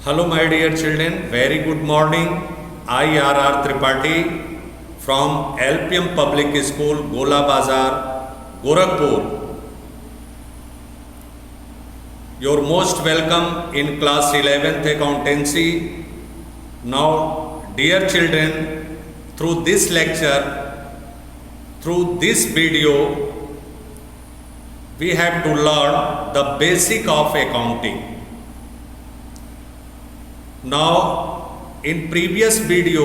Hello my dear children, very good morning. I R.R. Tripathi from LPM Public School, Gola Bazar, Gorakhpur. You're most welcome in class 11th accountancy. Now dear children, through this lecture, through this video, we have to learn the basic of accounting. Now, in previous video,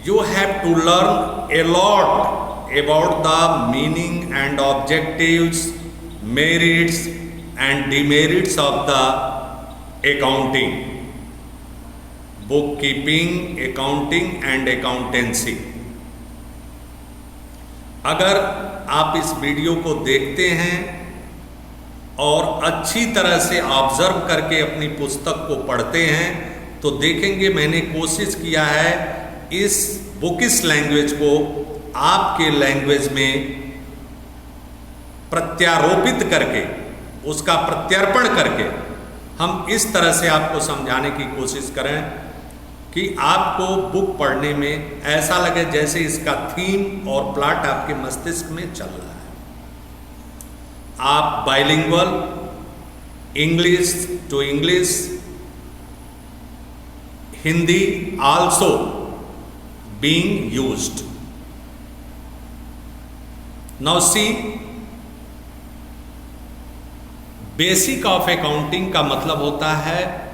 you have to learn a lot about the meaning and objectives, merits and demerits of the accounting, bookkeeping, accounting and accountancy. अगर आप इस video को देखते हैं और अच्छी तरह से ऑब्जर्व करके अपनी पुस्तक को पढ़ते हैं तो देखेंगे मैंने कोशिश किया है इस बुकिश लैंग्वेज को आपके लैंग्वेज में प्रत्यारोपित करके, उसका प्रत्यर्पण करके हम इस तरह से आपको समझाने की कोशिश करें कि आपको बुक पढ़ने में ऐसा लगे जैसे इसका थीम और प्लॉट आपके मस्तिष्क में चल रहा है। आप bilingual, English to English, Hindi also being used. Now see, basic of accounting का मतलब होता है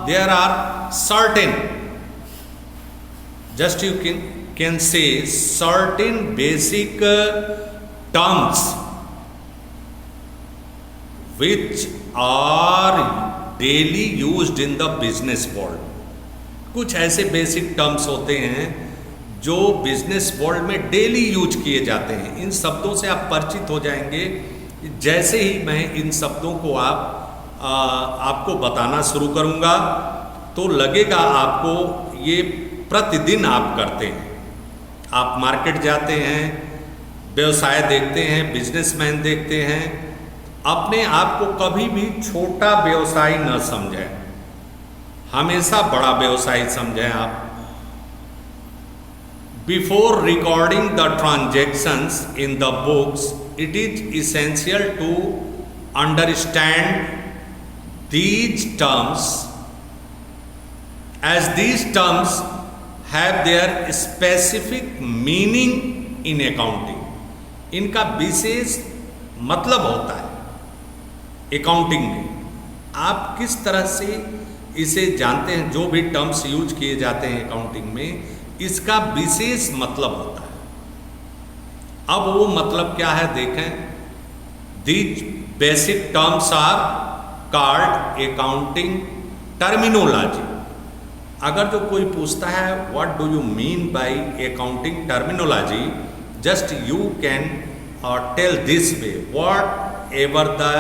there are certain, just you can say certain basic terms which are daily used in the business world. कुछ ऐसे बेसिक टर्म्स होते हैं जो business world में डेली यूज किए जाते हैं। इन शब्दों से आप परिचित हो जाएंगे जैसे ही मैं इन शब्दों को आपको बताना शुरू करूंगा तो लगेगा आपको ये प्रतिदिन आप करते हैं। आप मार्केट जाते हैं, व्यवसाय देखते हैं, बिजनेसमैन देखते हैं। अपने आप को कभी भी छोटा व्यवसायी न समझें, हमेशा बड़ा व्यवसायी समझें आप। Before recording the transactions in the books, it is essential to understand these terms, as these terms have their specific meaning in accounting. इनका विशेष मतलब होता है अकाउंटिंग में। आप किस तरह से इसे जानते हैं, जो भी टर्म्स यूज किए जाते हैं अकाउंटिंग में, इसका विशेष मतलब होता है। अब वो मतलब क्या है देखें। These basic terms are called accounting terminology. अगर जो कोई पूछता है what do you mean by accounting terminology, just you can tell this way, whatever the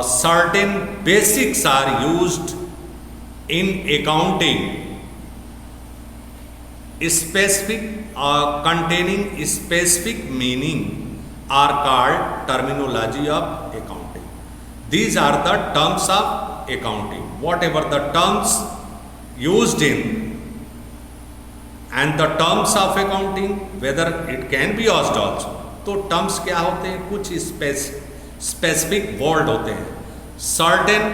certain basics are used in accounting, specific containing specific meaning are called terminology of accounting. These are the terms of accounting. Whatever the terms used in and the terms of accounting, whether it can be asked also. तो terms क्या होते हैं? कुछ specific word होते हैं, certain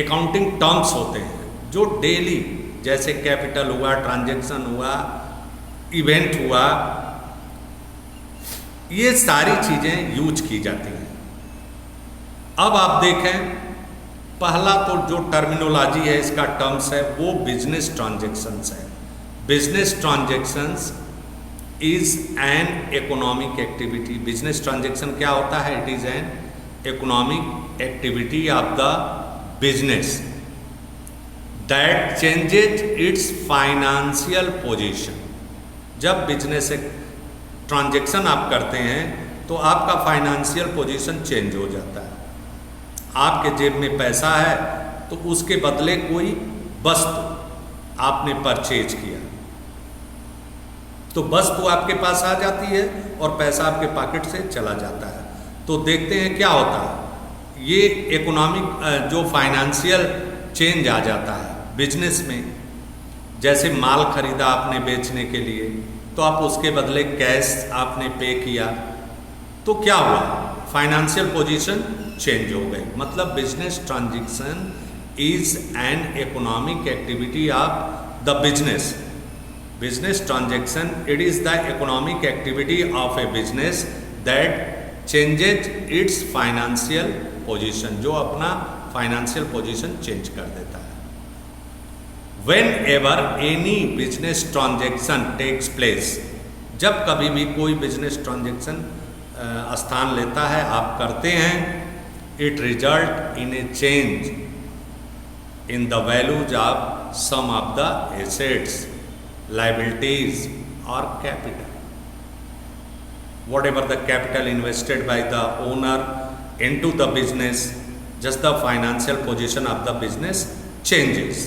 accounting terms होते हैं जो daily, जैसे कैपिटल हुआ, ट्रांजैक्शन हुआ, इवेंट हुआ, ये सारी चीजें यूज की जाती हैं। अब आप देखें, पहला तो जो टर्मिनोलॉजी है, इसका टर्म्स है, वो बिजनेस ट्रांजैक्शंस है। Business transactions is an economic activity. Business transaction क्या होता है? It is an economic activity of the business that changes its financial position. जब बिजनेस ट्रांजैक्शन आप करते हैं तो आपका फाइनेंशियल पोजीशन चेंज हो जाता है। आपके जेब में पैसा है तो उसके बदले कोई वस्तु आपने परचेज किया तो वस्तु आपके पास आ जाती है और पैसा आपके पॉकेट से चला जाता है। तो देखते हैं क्या होता है। ये इकोनॉमिक जो फाइनेंशियल चेंज आ जाता है बिजनेस में। जैसे माल खरीदा आपने बेचने के लिए, तो आप उसके बदले कैश आपने पे किया, तो क्या हुआ, फाइनेंशियल पोजीशन चेंज हो गई। मतलब business transaction is an economic activity of the business. Business transaction, it is the economic activity of a business that changes its financial position, जो अपना फाइनेंशियल पोजीशन चेंज कर देता है। Whenever any business transaction takes place, जब कभी भी कोई business transaction स्थान लेता है, आप करते हैं, it result in a change in the values of some of the assets, liabilities और capital. Whatever the capital invested by the owner into the business, just the financial position of the business changes.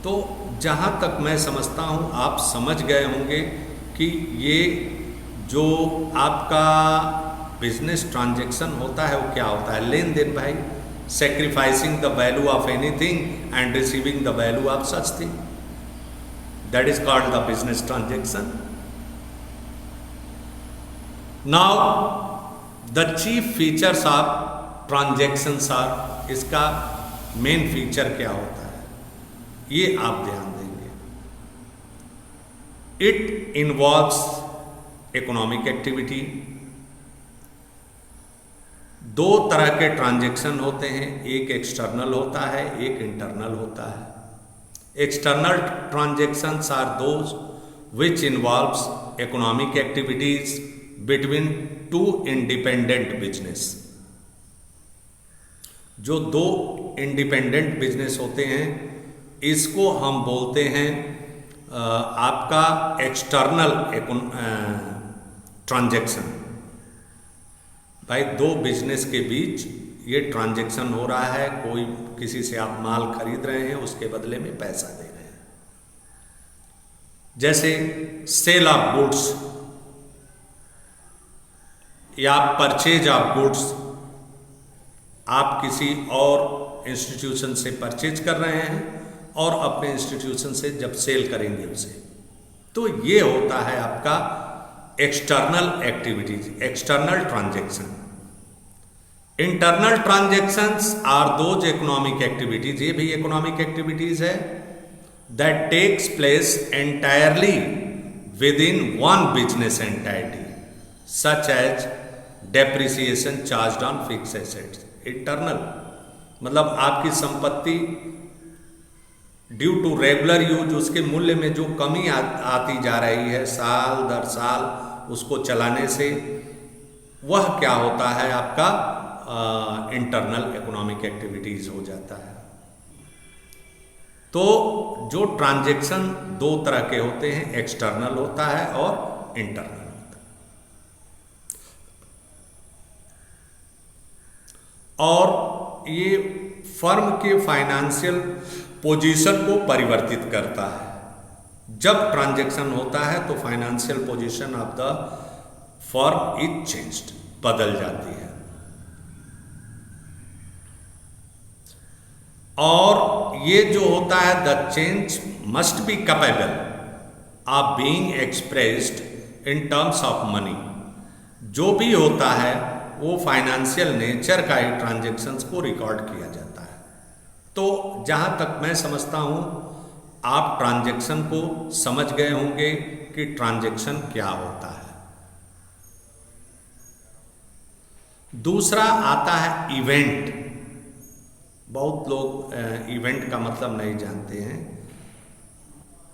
तो जहाँ तक मैं समझता हूँ आप समझ गए होंगे कि ये जो आपका बिजनेस ट्रांजैक्शन होता है वो क्या होता है, लेन देन भाई, sacrificing the value of anything and receiving the value of such thing. That is called the business transaction. Now, the chief features of transactions are, इसका मेन फीचर क्या होता है, ये आप ध्यान देंगे। It involves economic activity. दो तरह के ट्रांजैक्शन होते हैं, एक एक्सटर्नल होता है, एक इंटरनल होता है। External transactions are those which involves economic activities between two independent business. जो दो इंडिपेंडेंट बिजनेस होते हैं, इसको हम बोलते हैं आपका एक्सटर्नल ट्रांजैक्शन। भाई दो बिजनेस के बीच ये ट्रांजैक्शन हो रहा है, कोई किसी से आप माल खरीद रहे हैं, उसके बदले में पैसा दे रहे हैं। जैसे सेल ऑफ गुड्स या परचेज ऑफ गुड्स, आप किसी और इंस्टीट्यूशन से परचेज कर रहे हैं और अपने इंस्टीट्यूशन से जब सेल करेंगे उसे, तो ये होता है आपका external activities, external transaction. Internal transactions are those economic activities, ये भी इकोनॉमिक एक्टिविटीज है, that takes place entirely within one business entity, such as depreciation charged on fix assets. Internal मतलब आपकी संपत्ति ड्यू टू रेगुलर यूज, उसके मूल्य में जो कमी आती जा रही है साल दर साल उसको चलाने से, वह क्या होता है आपका इंटरनल इकोनॉमिक एक्टिविटीज हो जाता है। तो जो ट्रांजैक्शन दो तरह के होते हैं, एक्सटर्नल होता है और इंटरनल होता है। और ये फर्म के फाइनेंशियल पोजीशन को परिवर्तित करता है। जब ट्रांजैक्शन होता है तो financial position of the firm is changed, बदल जाती है। और ये जो होता है, the change must be capable of being expressed in terms of money. जो भी होता है वो फाइनेंशियल नेचर का ही ट्रांजैक्शंस को रिकॉर्ड किया जाता है। तो जहाँ तक मैं समझता हूँ आप ट्रांजैक्शन को समझ गए होंगे कि ट्रांजैक्शन क्या होता है। दूसरा आता है इवेंट। बहुत लोग इवेंट का मतलब नहीं जानते हैं।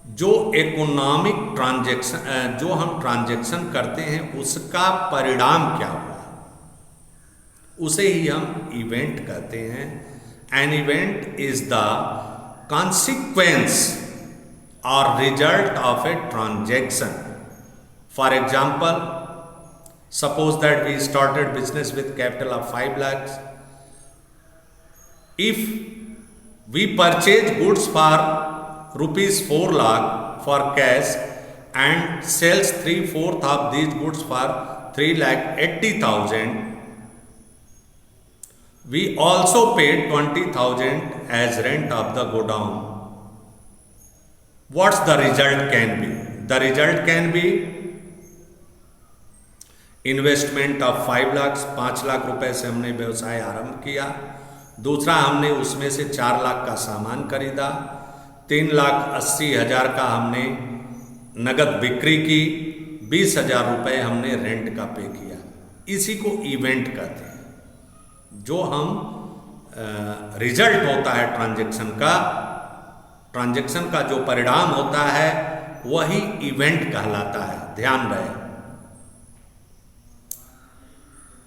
जो इकोनॉमिक ट्रांजैक्शन, जो हम ट्रांजैक्शन करते हैं उसका परिणाम क्या हुआ, उसे ही हम इवेंट कहते हैं। An event is the consequence और result of a transaction. For example, suppose that we started business with capital of 5 lakhs. If we purchase goods for rupees 4 lakh for cash and sells 3/4 of these goods for 3,80,000, We also paid 20,000 as rent of the godown. What's the result can be? The result can be investment of 5 lakh, 5 lakh रुपए से हमने व्यवसाय आरंभ किया। दूसरा, हमने उसमें से 4 लाख का सामान खरीदा। 3,80,000 का हमने नगद बिक्री की। 20,000 रुपये हमने रेंट का पे किया। इसी को इवेंट कहते हैं। जो हम रिजल्ट होता है ट्रांजैक्शन का जो परिणाम होता है वही इवेंट कहलाता है, ध्यान रहे।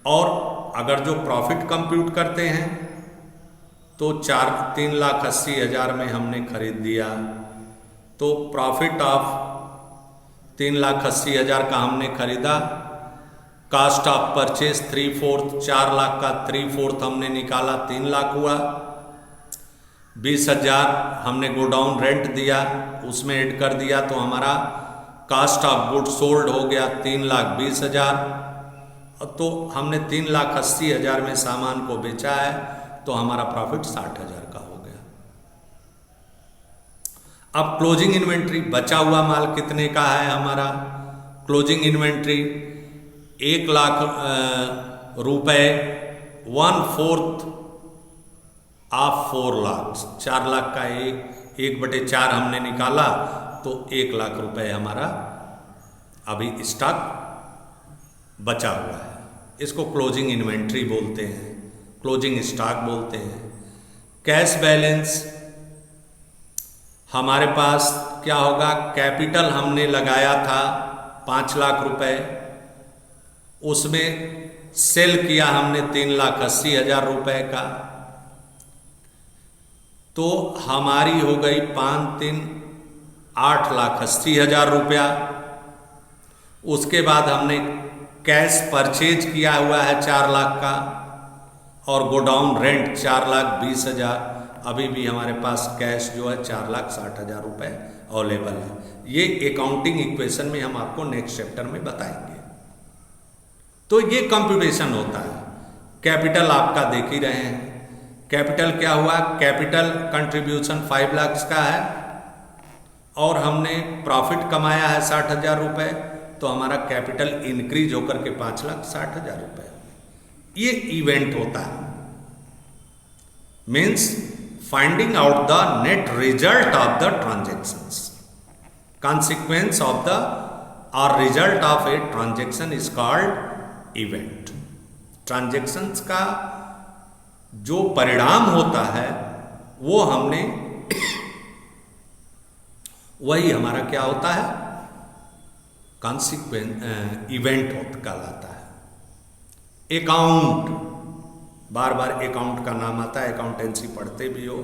और अगर जो प्रॉफिट कंप्यूट करते हैं तो 3,80,000 में हमने खरीद दिया, तो प्रॉफिट ऑफ 3,80,000 का हमने खरीदा। कास्ट ऑफ परचेज 3/4, 4 लाख का 3/4 हमने निकाला, 3 लाख हुआ। 20,000 हमने गोडाउन रेंट दिया, उसमें ऐड कर दिया तो हमारा कास्ट ऑफ गुड सोल्ड हो गया 3,20,000। तो हमने 3,80,000 में सामान को बेचा है तो हमारा प्रॉफिट 60,000 का हो गया। अब क्लोजिंग इन्वेंट्री, बचा हुआ माल कितने का है हमारा? क्लोजिंग इन्वेंट्री 1 लाख रुपए, 1/4 ऑफ 4 लाख, 4 लाख का 1/4 हमने निकाला तो 1 लाख रुपए हमारा अभी स्टॉक बचा हुआ है। इसको क्लोजिंग इन्वेंट्री बोलते हैं, क्लोजिंग स्टॉक बोलते हैं। कैश बैलेंस हमारे पास क्या होगा? कैपिटल हमने लगाया था 5 लाख रुपए, उसमें सेल किया हमने 3,80,000 रुपए का, तो हमारी हो गई 5×3 8,80,000 रुपया। उसके बाद हमने कैश परचेज किया हुआ है 4 लाख का और गोडाउन रेंट 4,20,000। अभी भी हमारे पास कैश जो है 4,60,000 रुपये अवेलेबल है। ये अकाउंटिंग इक्वेशन में हम आपको नेक्स्ट चैप्टर में बताएंगे। तो ये कंप्यूटेशन होता है। कैपिटल आपका देख ही रहे हैं। कैपिटल क्या हुआ? कैपिटल कंट्रीब्यूशन 5 लाख का है और हमने प्रॉफिट कमाया है 60,000 रुपये, तो हमारा कैपिटल इंक्रीज होकर के 5,60,000 रुपये। ये इवेंट होता है, means finding out the net result of the transactions. Consequence of the और result of a transaction is called event. Transactions का जो परिणाम होता है वो हमने वही हमारा क्या होता है? कॉन्सिक्वेंस इवेंट कहलाता है। अकाउंट, बार बार अकाउंट का नाम आता है, अकाउंटेंसी पढ़ते भी हो।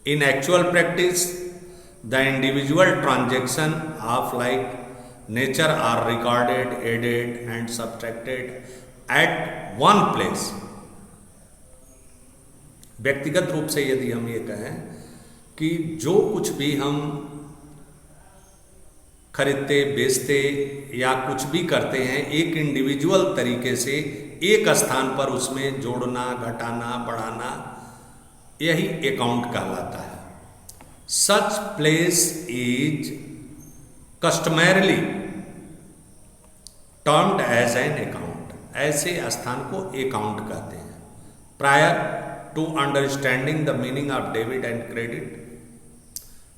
In actual practice the individual transaction of like nature are recorded, added and subtracted at one place. व्यक्तिगत रूप से यदि हम ये कहें कि जो कुछ भी हम खरीदते बेचते या कुछ भी करते हैं, एक इंडिविजुअल तरीके से एक स्थान पर उसमें जोड़ना, घटाना, बढ़ाना, यही अकाउंट कहलाता है। Such place is customarily termed as an account. ऐसे स्थान को अकाउंट कहते हैं। Prior to understanding the meaning of debit and credit,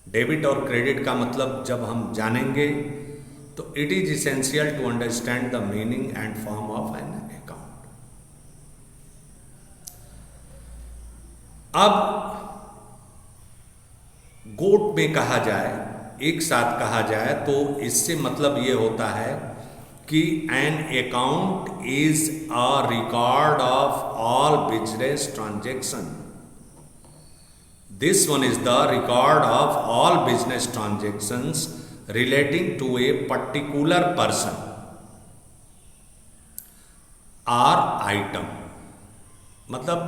debit और क्रेडिट का मतलब जब हम जानेंगे तो it is essential to understand the meaning and form of an account. अब गोट में कहा जाए, एक साथ कहा जाए तो इससे मतलब ये होता है कि an account is a record of all business transaction. This one is the record of all business transactions relating to a particular person or item। मतलब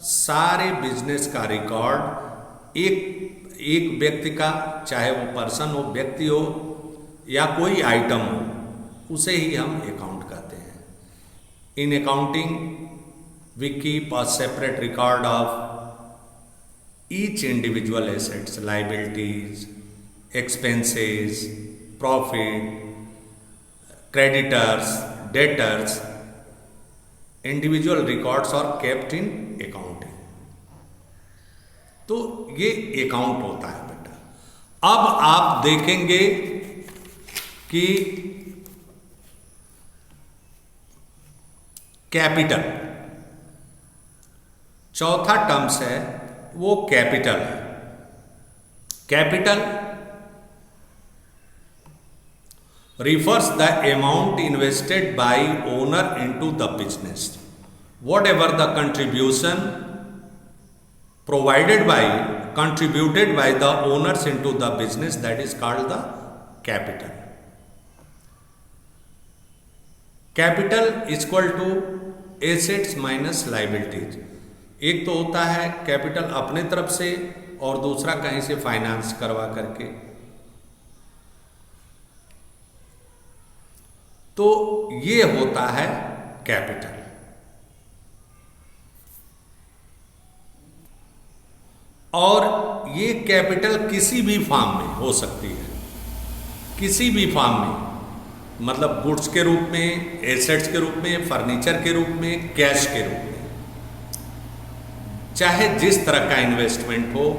सारे बिजनेस का रिकॉर्ड एक व्यक्ति का, चाहे वो पर्सन हो, व्यक्ति हो या कोई आइटम हो, उसे ही हम अकाउंट कहते हैं। In accounting we keep a separate record of each individual assets, liabilities, expenses, profit, creditors, debtors. Individual records are kept in accounting. तो ये अकाउंट होता है बेटा। अब आप देखेंगे कि कैपिटल, चौथा टर्म्स है वो कैपिटल है। Capital refers the amount invested by owner into the business, whatever the contributed by the owners into the business, that is called the capital. Capital is equal to assets minus liabilities. एक तो होता है capital अपने तरफ से और दूसरा कहीं से फाइनेंस करवा करके। तो ये होता है कैपिटल। और ये कैपिटल किसी भी फॉर्म में हो सकती है, किसी भी फॉर्म में, मतलब गुड्स के रूप में, एसेट्स के रूप में, फर्नीचर के रूप में, कैश के रूप में, चाहे जिस तरह का इन्वेस्टमेंट हो,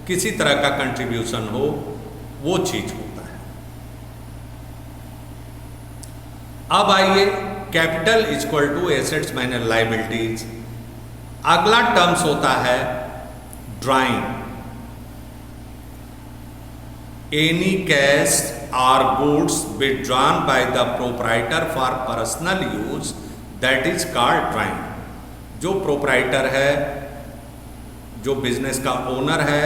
किसी तरह का कंट्रीब्यूशन हो, वो चीज होता है। अब आइए capital is equal to assets minus liabilities. अगला टर्म्स होता है drawing. Any cash or goods withdrawn by the proprietor for personal use, that is called drawing. जो प्रोप्राइटर है, जो बिजनेस का ओनर है,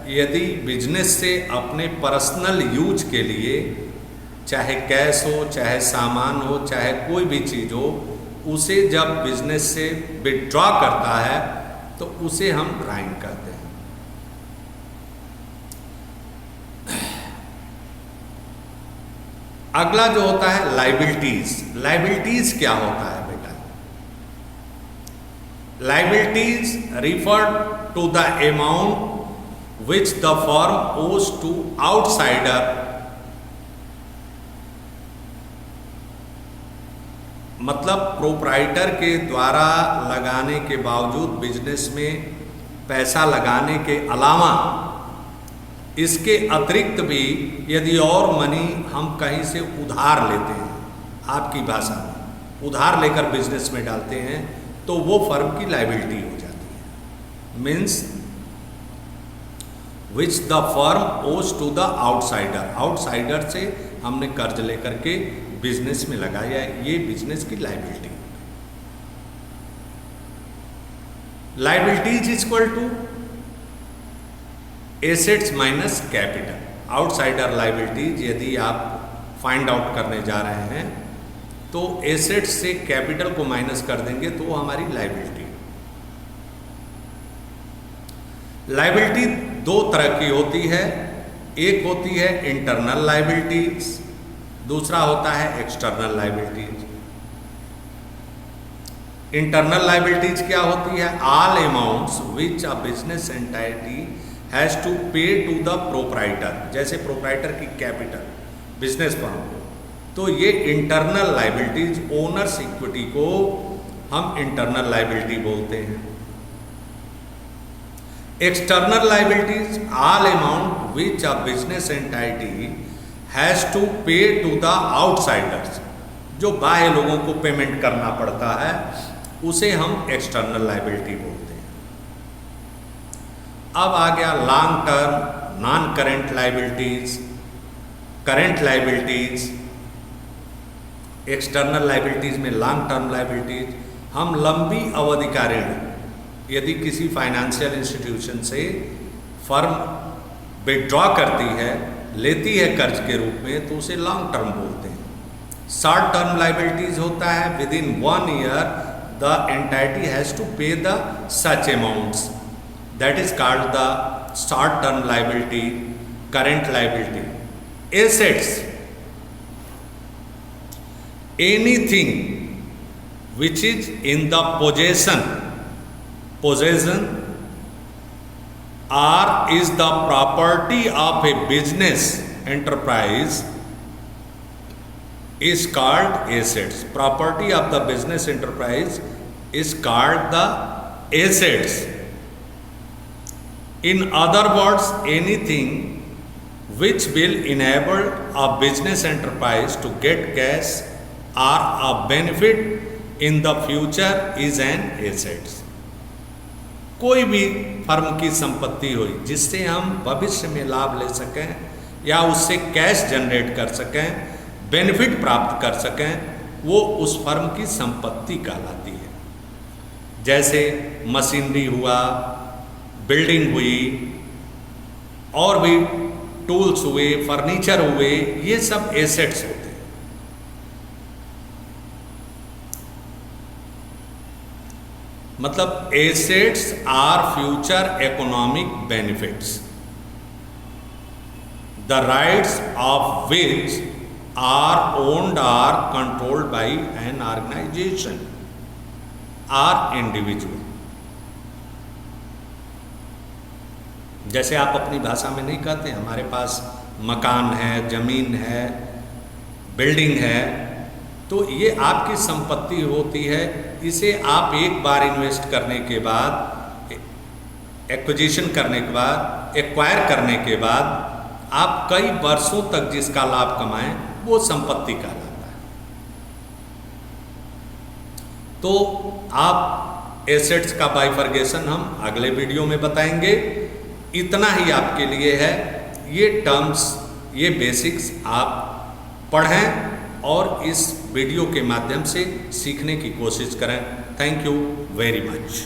यदि बिजनेस से अपने पर्सनल यूज के लिए, चाहे कैश हो, चाहे सामान हो, चाहे कोई भी चीज हो, उसे जब बिजनेस से विथड्रॉ करता है तो उसे हम ड्राइंग कहते हैं। अगला जो होता है लायबिलिटीज। लायबिलिटीज क्या होता है बेटा? Liabilities refer to the amount which the firm owes to outsider, मतलब प्रोप्राइटर के द्वारा लगाने के बावजूद बिजनेस में पैसा लगाने के अलावा इसके अतिरिक्त भी यदि और मनी हम कहीं से उधार लेते हैं, आपकी भाषा में उधार लेकर बिजनेस में डालते हैं, तो वो फर्म की लायबिलिटी हो जाती है। Means which the firm owes to the outsider. Outsider से हमने कर्ज लेकर के बिजनेस में लगाया, ये बिजनेस की liability. Liabilities is equal to assets minus capital. Outsider liabilities यदि आप फाइंड आउट करने जा रहे हैं तो एसेट्स से कैपिटल को माइनस कर देंगे तो वो हमारी लायबिलिटी। लायबिलिटी दो तरह की होती है, एक होती है इंटरनल लायबिलिटीज, दूसरा होता है एक्सटर्नल लायबिलिटीज। इंटरनल लायबिलिटीज क्या होती है? All amounts which a business entity has to pay to the proprietor. जैसे प्रोप्राइटर की कैपिटल बिजनेस फर्म को, तो ये इंटरनल लायबिलिटीज, ओनर्स इक्विटी को हम इंटरनल लायबिलिटी बोलते हैं। External liabilities all amount which a business entity has to pay to the outsiders, जो बाह्य लोगों को पेमेंट करना पड़ता है, उसे हम एक्सटर्नल लायबिलिटी बोलते हैं। अब आ गया long term non current liabilities, current liabilities. External liabilities में लॉन्ग टर्म लायबिलिटीज, हम लंबी अवधि का ऋण यदि किसी फाइनेंशियल इंस्टीट्यूशन से फर्म विथड्रॉ करती है, लेती है कर्ज के रूप में, तो उसे लॉन्ग टर्म बोलते हैं। शॉर्ट टर्म लायबिलिटीज होता है within 1 year the entity has to pay the such amounts, that is called the short term liability, current liability. Assets anything which is in the possession possession or is the property of a business enterprise is called assets. Property of the business enterprise is called the assets. In other words, anything which will enable a business enterprise to get cash or a benefit in the future is an asset. कोई भी firm की संपत्ति हुई जिससे हम भविष्य में लाभ ले सकें या उससे कैश जनरेट कर सकें, बेनिफिट प्राप्त कर सकें, वो उस फर्म की संपत्ति कहलाती है। जैसे मशीनरी हुआ, बिल्डिंग हुई, और भी टूल्स हुए, फर्नीचर हुए, ये सब एसेट्स होते हैं। मतलब assets are future economic benefits the rights of which are owned or controlled by an organisation or individual. जैसे आप अपनी भाषा में नहीं कहते हमारे पास मकान है, जमीन है, बिल्डिंग है, तो ये आपकी संपत्ति होती है। इसे आप एक बार इन्वेस्ट करने के बाद, एक्विजिशन करने के बाद, एक्वायर करने के बाद आप कई वर्षों तक जिसका लाभ कमाएं वो संपत्ति कहलाता है। तो आप एसेट्स का बाइफर्गेशन हम अगले वीडियो में बताएंगे। इतना ही आपके लिए है, ये टर्म्स, ये बेसिक्स आप पढ़ें और इस वीडियो के माध्यम से सीखने की कोशिश करें। Thank you very much.